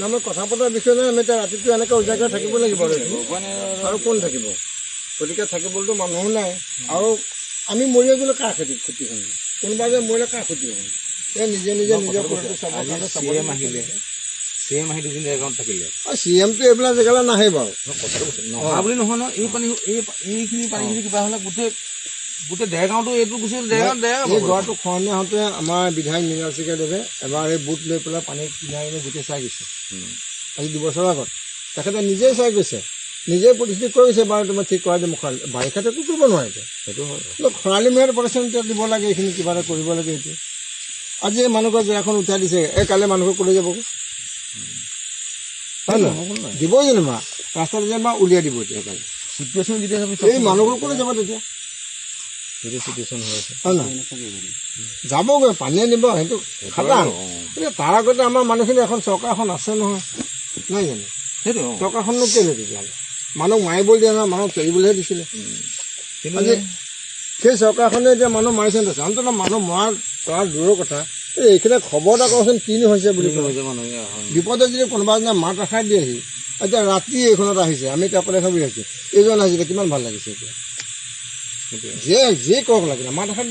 আমি কথা পতাৰ বিষয়ে আমি এতিয়া ৰাতিটো এনেকৈ উজাগৰ থাকিব লাগিব আৰু কোন থাকিব? গতিকে থাকিবলৈতো মানুহো নাই আৰু আমি মৰিয়ে গ'লে কাৰ ক্ষতি হ'ল? কোনোবা যে মৰিলে কাৰ ক্ষতি হ'ল? এই নিজে নিজৰ CM-টো এইবিলাক জেগালৈ নাহে বাৰু। নহা বুলি নহয় ন, এইখিনি পানী যদি কিবা হ'লে গোটেই ডেৰগাঁওটো এইটো গুচি এই গৰাটো খহনীয়া হওঁতে আমাৰ বিধায়ক মৃণাল শইকীয়াদেৱে এবাৰ এই বুট লৈ পেলাই পানীত কিনাৰে গোটেই চাই গৈছে। আজি 2 বছৰৰ আগত তেখেতে নিজেই চাই গৈছে, নিজেই প্ৰতিষ্ঠিত কৰিছে। বাৰু তুমি ঠিক কৰাই দিম, বাৰিষাতো কৰিব নোৱাৰিছে, সেইটো হয়। কিন্তু খৰালি মহীয়াত প্ৰতিষ্ঠান দিব লাগে, এইখিনি কিবা এটা কৰিব লাগে। এতিয়া আজি এই মানুহক জেগাখন উঠাই দিছে, এই কাইলৈ মানুহক ক'লৈ যাব? হয় নহয়? দিবই যেনিবা ৰাস্তাত যেনিবা উলিয়াই দিব। এতিয়া কালি চিটুৱেশ্যন যেতিয়া এই মানুহবোৰ ক'লৈ যাব তেতিয়া? যাবগৈ, পানীয়ে নিব, সেইটো খাটাং। এতিয়া তাৰ আগতে আমাৰ মানুহখিনি এখন চৰকাৰখন আছে নহয়, নাই জানো? সেইটো চৰকাৰখননো কেলে তেতিয়াহ'লে মানুহক মাৰিবলৈ দিয়া নহয়, মানুহক চলিবলৈহে দিছিলে। আজি সেই চৰকাৰখনে এতিয়া মানুহ মাৰিছে নাছে, অন্ততঃ মানুহ মৰা তাৰ দূৰৰ কথা। এইখিনি খবৰ এটা কৰকচোন, কিনো হৈছে বুলি বিপদত যদি কোনোবা এজনে মাত এষাৰ দিয়েহি। এতিয়া ৰাতি এইখনত আহিছে, আমি তাপলে খাবি আছোঁ, এইজন আহিছিলে, কিমান ভাল লাগিছে। এতিয়া যি কৰক লাগিলে মাত এষাৰ